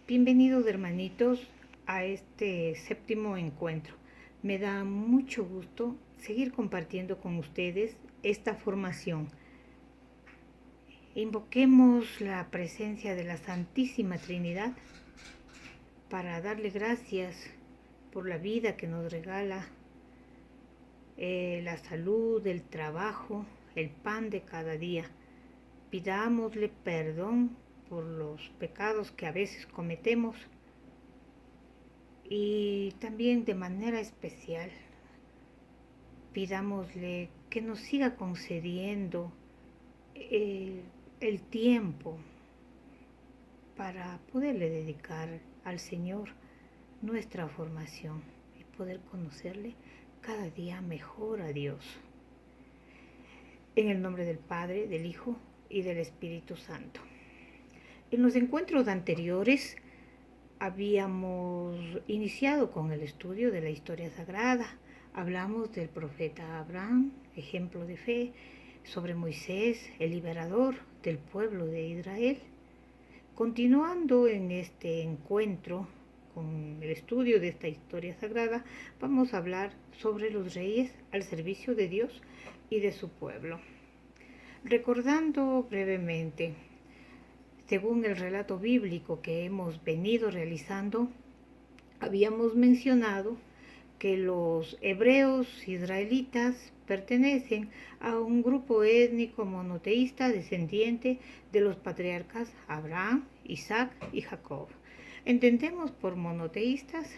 Bienvenidos hermanitos a este séptimo encuentro. Me da mucho gusto seguir compartiendo con ustedes esta formación. Invoquemos la presencia de la Santísima Trinidad para darle gracias por la vida que nos regala, la salud, el trabajo, el pan de cada día. Pidámosle perdón por los pecados que a veces cometemos y también de manera especial pidámosle que nos siga concediendo el tiempo para poderle dedicar al Señor nuestra formación y poder conocerle cada día mejor a Dios. En el nombre del Padre, del Hijo y del Espíritu Santo. En los encuentros anteriores habíamos iniciado con el estudio de la historia sagrada. Hablamos del profeta Abraham, ejemplo de fe, sobre Moisés, el liberador del pueblo de Israel. Continuando en este encuentro con el estudio de esta historia sagrada, vamos a hablar sobre los reyes al servicio de Dios y de su pueblo. Recordando brevemente, según el relato bíblico que hemos venido realizando, habíamos mencionado que los hebreos israelitas pertenecen a un grupo étnico monoteísta descendiente de los patriarcas Abraham, Isaac y Jacob. Entendemos por monoteístas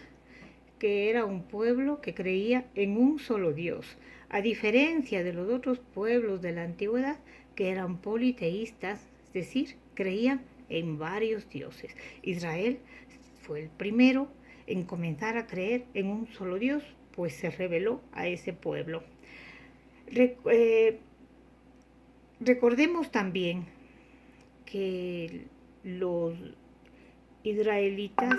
que era un pueblo que creía en un solo Dios, a diferencia de los otros pueblos de la antigüedad que eran politeístas, es decir, creían en varios dioses. Israel fue el primero en comenzar a creer en un solo Dios, pues se reveló a ese pueblo. Recordemos también que los israelitas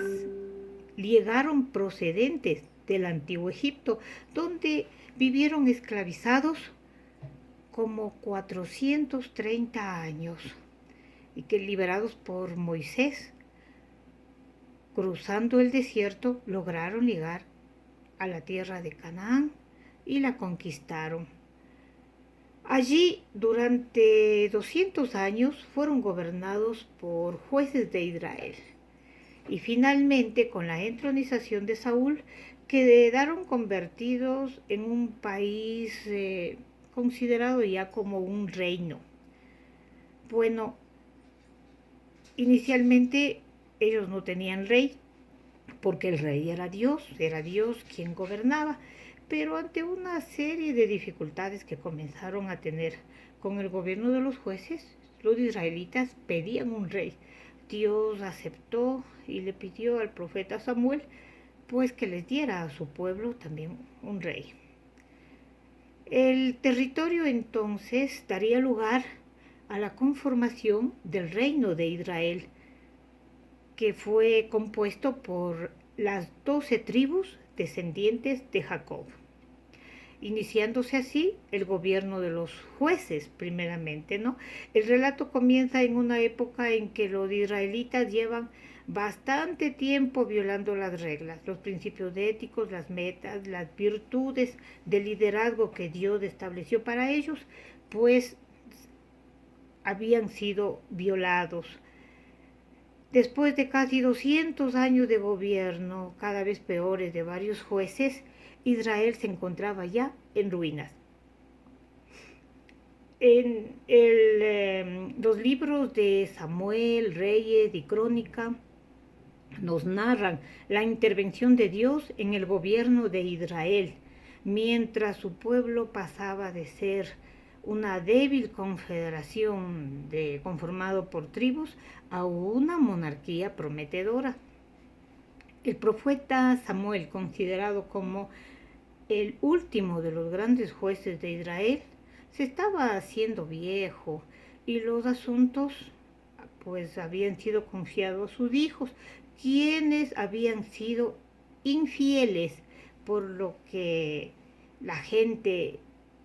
llegaron procedentes del antiguo Egipto, donde vivieron esclavizados como 430 años y que liberados por Moisés, cruzando el desierto, lograron llegar a la tierra de Canaán y la conquistaron. Allí, durante 200 años, fueron gobernados por jueces de Israel. Y finalmente, con la entronización de Saúl, quedaron convertidos en un país considerado ya como un reino. Bueno, inicialmente ellos no tenían rey, porque el rey era Dios quien gobernaba, pero ante una serie de dificultades que comenzaron a tener con el gobierno de los jueces, los israelitas pedían un rey. Dios aceptó y le pidió al profeta Samuel pues que les diera a su pueblo también un rey. El territorio entonces daría lugar a la conformación del reino de Israel, que fue compuesto por las 12 tribus descendientes de Jacob, iniciándose así el gobierno de los jueces primeramente, ¿no? El relato comienza en una época en que los israelitas llevan bastante tiempo violando las reglas, los principios éticos, las metas, las virtudes de liderazgo que Dios estableció para ellos, pues habían sido violados. Después de casi 200 años de gobierno, cada vez peores, de varios jueces, Israel se encontraba ya en ruinas. En los libros de Samuel, Reyes y Crónica nos narran la intervención de Dios en el gobierno de Israel, mientras su pueblo pasaba de ser una débil confederación conformado por tribus a una monarquía prometedora. El profeta Samuel, considerado como el último de los grandes jueces de Israel, se estaba haciendo viejo y los asuntos pues habían sido confiados a sus hijos, quienes habían sido infieles, por lo que la gente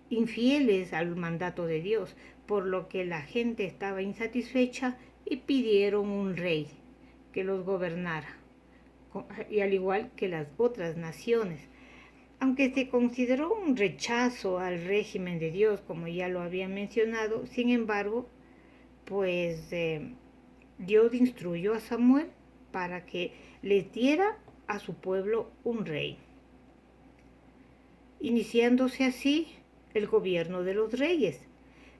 infieles al mandato de Dios, por lo que la gente estaba insatisfecha y pidieron un rey que los gobernara, y al igual que las otras naciones. Aunque se consideró un rechazo al régimen de Dios, como ya lo había mencionado, sin embargo, pues Dios instruyó a Samuel para que les diera a su pueblo un rey, iniciándose así el gobierno de los reyes.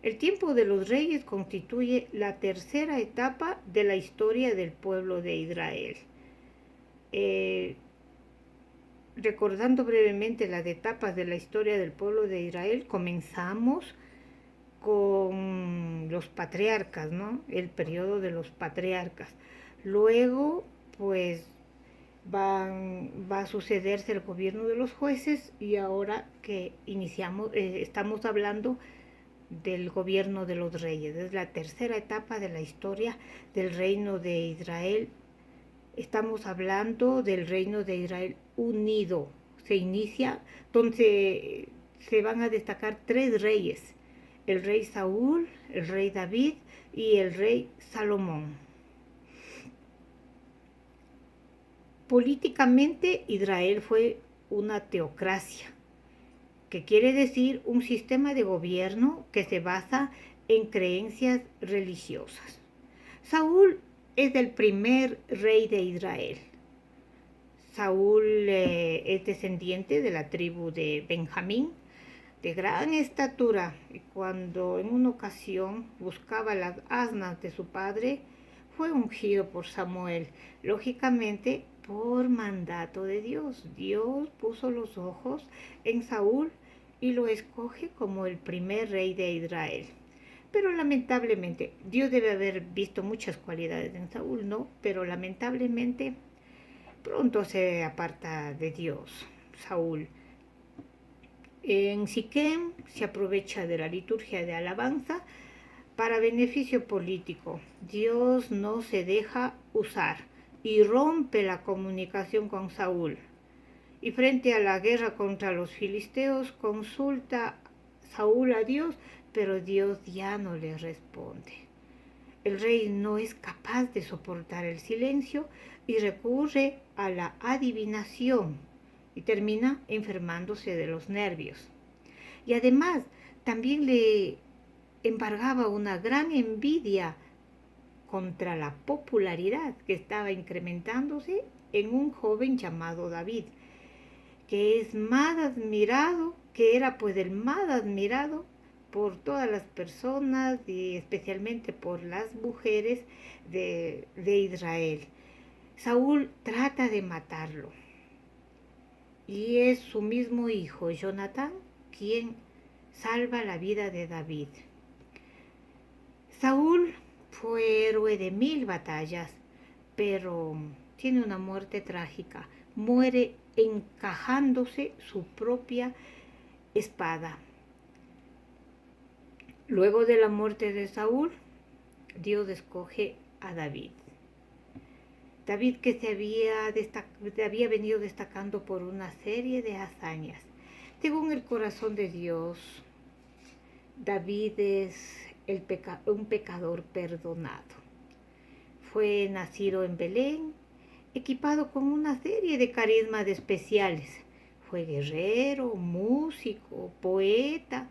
El tiempo de los reyes constituye la tercera etapa de la historia del pueblo de Israel. Recordando brevemente las etapas de la historia del pueblo de Israel, comenzamos con los patriarcas, ¿no? El periodo de los patriarcas. Luego, pues, va a sucederse el gobierno de los jueces, y ahora que estamos hablando del gobierno de los reyes. Es la tercera etapa de la historia del reino de Israel. Estamos hablando del reino de Israel unido. Se inicia, donde se van a destacar 3 reyes: el rey Saúl, el rey David y el rey Salomón. Políticamente, Israel fue una teocracia, que quiere decir un sistema de gobierno que se basa en creencias religiosas. Saúl es el primer rey de Israel. Saúl es descendiente de la tribu de Benjamín, de gran estatura, y cuando en una ocasión buscaba las asnas de su padre, fue ungido por Samuel, lógicamente por mandato de Dios. Dios puso los ojos en Saúl y lo escoge como el primer rey de Israel. Pero lamentablemente, Dios debe haber visto muchas cualidades en Saúl, ¿no? Pero lamentablemente pronto se aparta de Dios, Saúl. En Siquem se aprovecha de la liturgia de alabanza para beneficio político. Dios no se deja usar y rompe la comunicación con Saúl. Y frente a la guerra contra los filisteos, consulta Saúl a Dios, pero Dios ya no le responde. El rey no es capaz de soportar el silencio y recurre a la adivinación y termina enfermándose de los nervios. Y además también le embargaba una gran envidia contra la popularidad que estaba incrementándose en un joven llamado David, que era pues el más admirado por todas las personas y especialmente por las mujeres de Israel. Saúl trata de matarlo, y es su mismo hijo, Jonatán, quien salva la vida de David. Saúl fue héroe de 1000 batallas, pero tiene una muerte trágica. Muere encajándose su propia espada. Luego de la muerte de Saúl, Dios escoge a David. David, que se había venido destacando por una serie de hazañas. Según el corazón de Dios, David es un pecador perdonado. Fue nacido en Belén, equipado con una serie de carismas especiales. Fue guerrero, músico, poeta,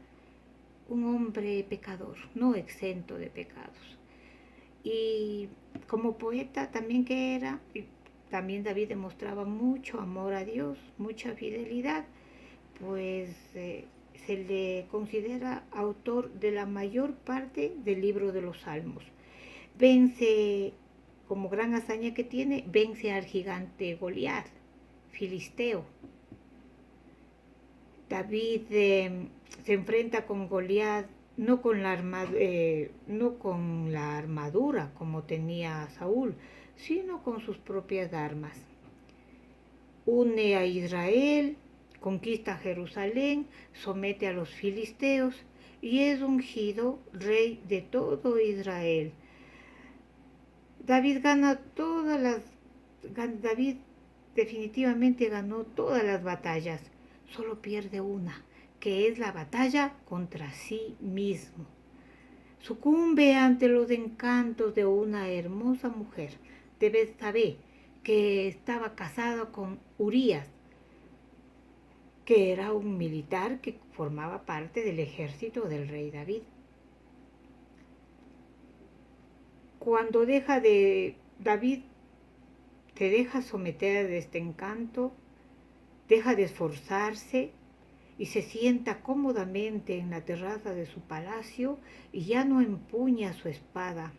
un hombre pecador, no exento de pecados. Y como poeta también que era, también David demostraba mucho amor a Dios, mucha fidelidad, pues se le considera autor de la mayor parte del libro de los Salmos. Vence, como gran hazaña que tiene, vence al gigante Goliat, filisteo. David se enfrenta con Goliat no con la armadura como tenía Saúl, sino con sus propias armas. Une a Israel, conquista Jerusalén, somete a los filisteos y es ungido rey de todo Israel. David definitivamente ganó todas las batallas, solo pierde una, que es la batalla contra sí mismo. Sucumbe ante los encantos de una hermosa mujer, de Betsabé, que estaba casado con Urías, que era un militar que formaba parte del ejército del rey David. Cuando David se deja someter de este encanto, deja de esforzarse y se sienta cómodamente en la terraza de su palacio y ya no empuña su espada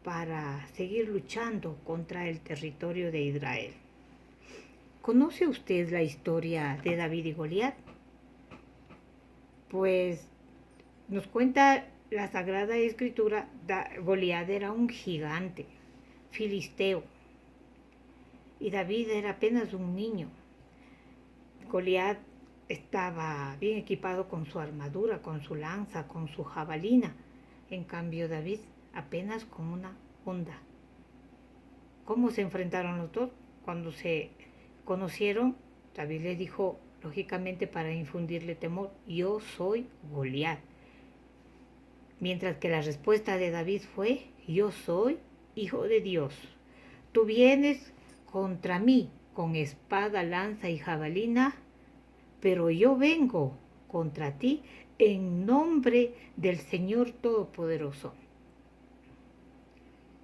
para seguir luchando contra el territorio de Israel. ¿Conoce usted la historia de David y Goliat? Pues nos cuenta la Sagrada Escritura, Goliat era un gigante filisteo y David era apenas un niño. Goliat estaba bien equipado con su armadura, con su lanza, con su jabalina. En cambio, David apenas con una honda. ¿Cómo se enfrentaron los dos? Cuando se conocieron, David le dijo, lógicamente para infundirle temor, yo soy Goliat. Mientras que la respuesta de David fue, yo soy hijo de Dios. Tú vienes contra mí con espada, lanza y jabalina, pero yo vengo contra ti en nombre del Señor Todopoderoso.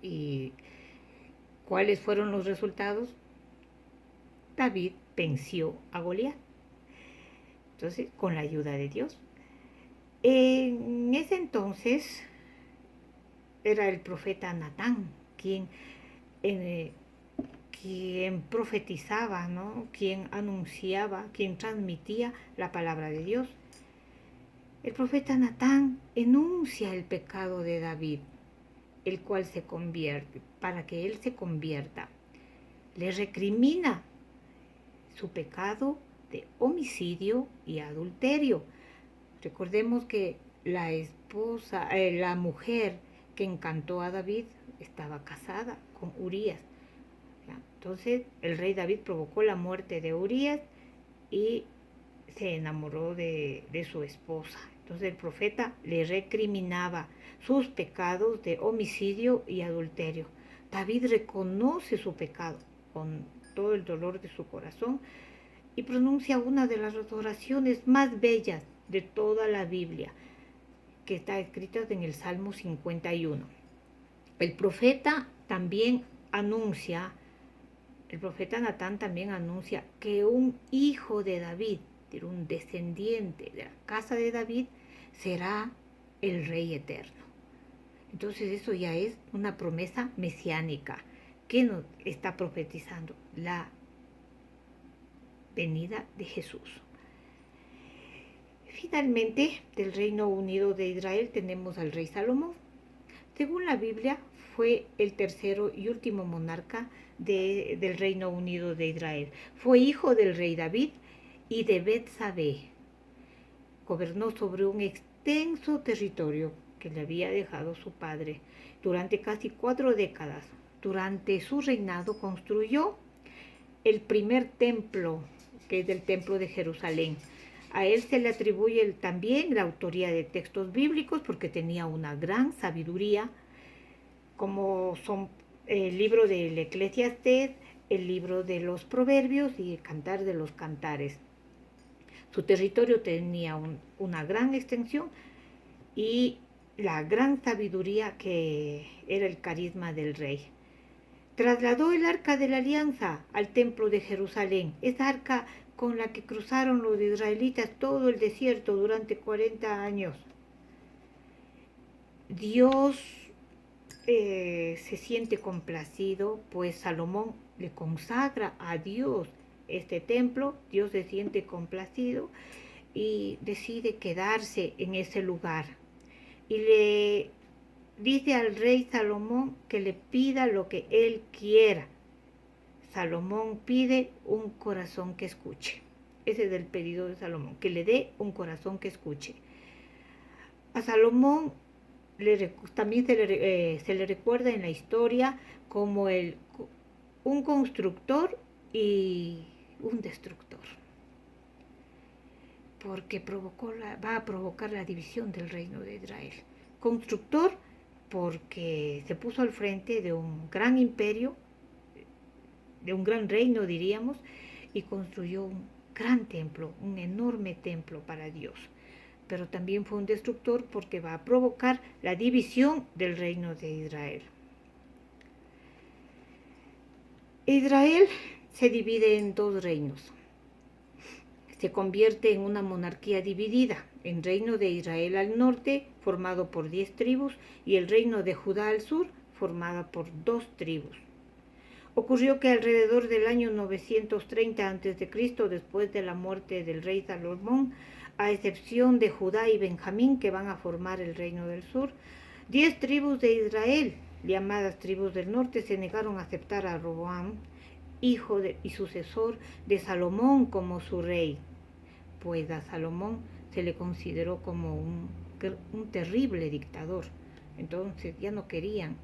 ¿Y cuáles fueron los resultados? David venció a Goliat. Entonces, con la ayuda de Dios. En ese entonces era el profeta Natán quien profetizaba, ¿no? Quien anunciaba, quien transmitía la palabra de Dios. El profeta Natán enuncia el pecado de David, el cual se convierte, para que él se convierta. Le recrimina su pecado de homicidio y adulterio. Recordemos que la mujer que encantó a David estaba casada con Urías. Entonces el rey David provocó la muerte de Urías y se enamoró de su esposa. Entonces el profeta le recriminaba sus pecados de homicidio y adulterio. David reconoce su pecado con todo el dolor de su corazón y pronuncia una de las oraciones más bellas de toda la Biblia, que está escrita en el Salmo 51. El profeta Natán también anuncia que un hijo de David, un descendiente de la casa de David, será el rey eterno. Entonces eso ya es una promesa mesiánica que nos está profetizando la venida de Jesús. Finalmente, del Reino Unido de Israel tenemos al rey Salomón. Según la Biblia, fue el tercero y último monarca del Reino Unido de Israel. Fue hijo del rey David y de Betsabé. Gobernó sobre un extenso territorio que le había dejado su padre durante casi 4 décadas. Durante su reinado construyó el primer templo, que es el templo de Jerusalén. A él se le atribuye también la autoría de textos bíblicos porque tenía una gran sabiduría, como son el libro del Eclesiastés, el libro de los Proverbios y el Cantar de los Cantares. Su territorio tenía una gran extensión y la gran sabiduría que era el carisma del rey. Trasladó el arca de la alianza al templo de Jerusalén, esa arca con la que cruzaron los israelitas todo el desierto durante 40 años. Dios se siente complacido, pues Salomón le consagra a Dios este templo. Dios se siente complacido y decide quedarse en ese lugar. Y le dice al rey Salomón que le pida lo que él quiera. Salomón pide un corazón que escuche. Ese es el pedido de Salomón, que le dé un corazón que escuche. A Salomón también se le recuerda en la historia como un constructor y un destructor, porque va a provocar la división del reino de Israel. Constructor porque se puso al frente de un gran imperio de un gran reino, diríamos, y construyó un gran templo, un enorme templo para Dios. Pero también fue un destructor porque va a provocar la división del reino de Israel. Israel se divide en dos reinos. Se convierte en una monarquía dividida, el reino de Israel al norte, formado por 10 tribus, y el reino de Judá al sur, formada por 2 tribus. Ocurrió que alrededor del año 930 a.C., después de la muerte del rey Salomón, a excepción de Judá y Benjamín, que van a formar el reino del sur, 10 tribus de Israel, llamadas tribus del norte, se negaron a aceptar a Roboam, hijo y sucesor de Salomón, como su rey, pues a Salomón se le consideró como un terrible dictador. Entonces ya no querían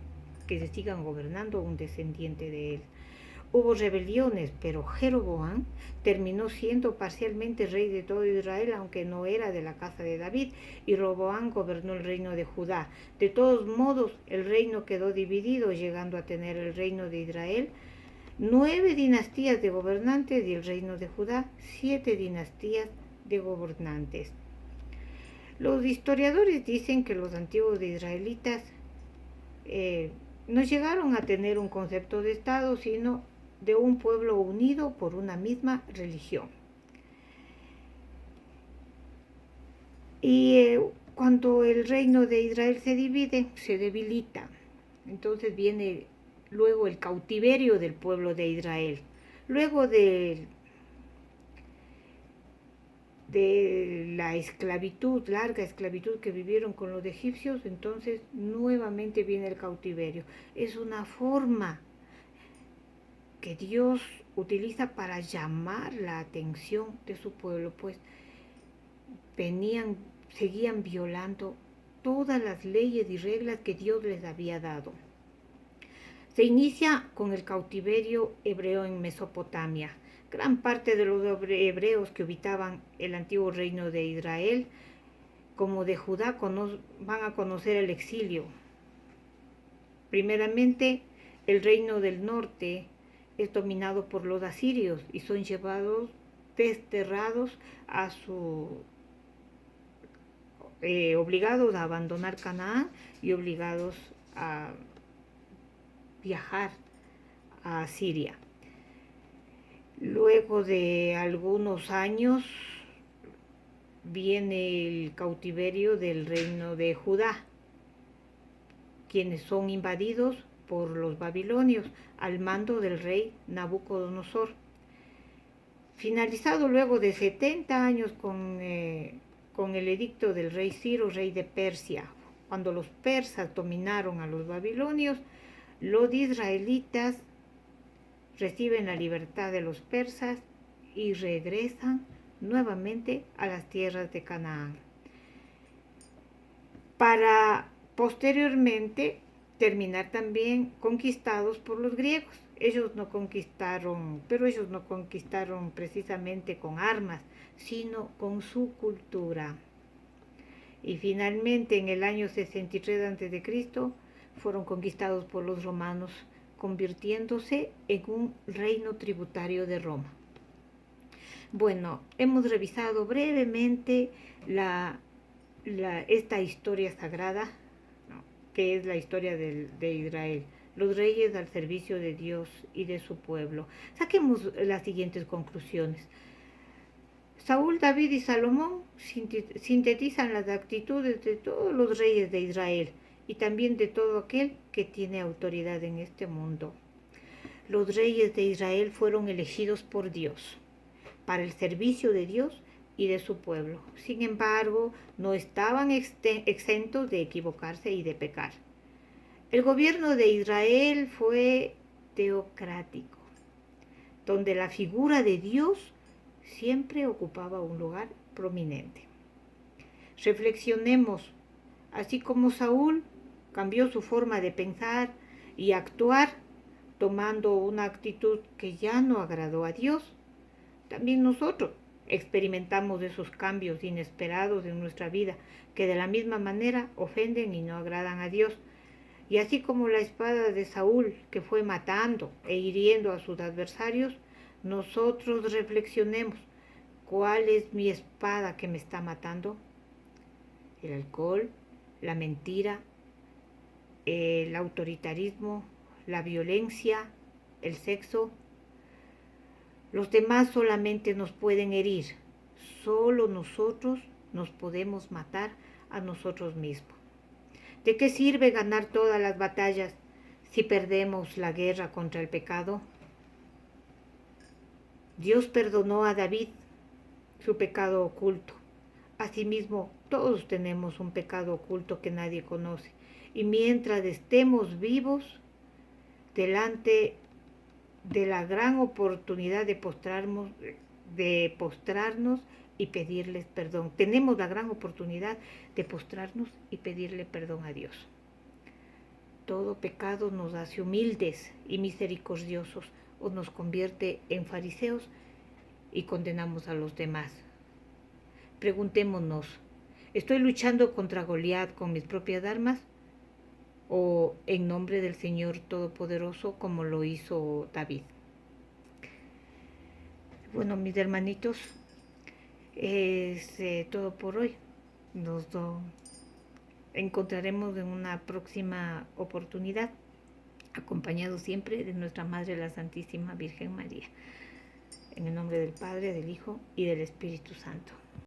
que se sigan gobernando un descendiente de él. Hubo rebeliones, pero Jeroboam terminó siendo parcialmente rey de todo Israel, aunque no era de la casa de David, y Roboam gobernó el reino de Judá. De todos modos, el reino quedó dividido, llegando a tener el reino de Israel 9 dinastías de gobernantes y el reino de Judá 7 dinastías de gobernantes. Los historiadores dicen que los antiguos israelitas no llegaron a tener un concepto de Estado, sino de un pueblo unido por una misma religión. Y cuando el reino de Israel se divide, se debilita. Entonces viene luego el cautiverio del pueblo de Israel. Luego de la esclavitud, larga esclavitud que vivieron con los egipcios, entonces nuevamente viene el cautiverio. Es una forma que Dios utiliza para llamar la atención de su pueblo, pues seguían violando todas las leyes y reglas que Dios les había dado. Se inicia con el cautiverio hebreo en Mesopotamia. Gran parte de los hebreos que habitaban el antiguo reino de Israel, como de Judá, van a conocer el exilio. Primeramente, el reino del norte es dominado por los asirios y son desterrados obligados a abandonar Canaán y obligados a viajar a Siria. Luego de algunos años viene el cautiverio del reino de Judá, quienes son invadidos por los babilonios al mando del rey Nabucodonosor. Finalizado luego de 70 años con el edicto del rey Ciro, rey de Persia, cuando los persas dominaron a los babilonios, los israelitas reciben la libertad de los persas y regresan nuevamente a las tierras de Canaán, para posteriormente terminar también conquistados por los griegos. Ellos no conquistaron precisamente con armas, sino con su cultura. Y finalmente en el año 63 a.C. fueron conquistados por los romanos, convirtiéndose en un reino tributario de Roma. Bueno, hemos revisado brevemente esta historia sagrada, ¿no?, que es la historia de Israel, los reyes al servicio de Dios y de su pueblo. Saquemos las siguientes conclusiones. Saúl, David y Salomón sintetizan las actitudes de todos los reyes de Israel y también de todo aquel que tiene autoridad en este mundo. Los reyes de Israel fueron elegidos por Dios para el servicio de Dios y de su pueblo. Sin embargo, no estaban exentos de equivocarse y de pecar. El gobierno de Israel fue teocrático, donde la figura de Dios siempre ocupaba un lugar prominente. Reflexionemos, así como Saúl cambió su forma de pensar y actuar, tomando una actitud que ya no agradó a Dios, también nosotros experimentamos esos cambios inesperados en nuestra vida que de la misma manera ofenden y no agradan a Dios. Y así como la espada de Saúl, que fue matando e hiriendo a sus adversarios, nosotros reflexionemos, ¿cuál es mi espada que me está matando? El alcohol, la mentira, el autoritarismo, la violencia, el sexo. Los demás solamente nos pueden herir, solo nosotros nos podemos matar a nosotros mismos. ¿De qué sirve ganar todas las batallas si perdemos la guerra contra el pecado? Dios perdonó a David su pecado oculto. Asimismo, todos tenemos un pecado oculto que nadie conoce. Y mientras estemos vivos, delante de la gran oportunidad de postrarnos y pedirles perdón. Tenemos la gran oportunidad de postrarnos y pedirle perdón a Dios. Todo pecado nos hace humildes y misericordiosos o nos convierte en fariseos y condenamos a los demás. Preguntémonos, ¿estoy luchando contra Goliat con mis propias armas o en nombre del Señor Todopoderoso como lo hizo David? Bueno, mis hermanitos, es todo por hoy. Nos encontraremos en una próxima oportunidad, acompañados siempre de nuestra Madre la Santísima Virgen María. En el nombre del Padre, del Hijo y del Espíritu Santo.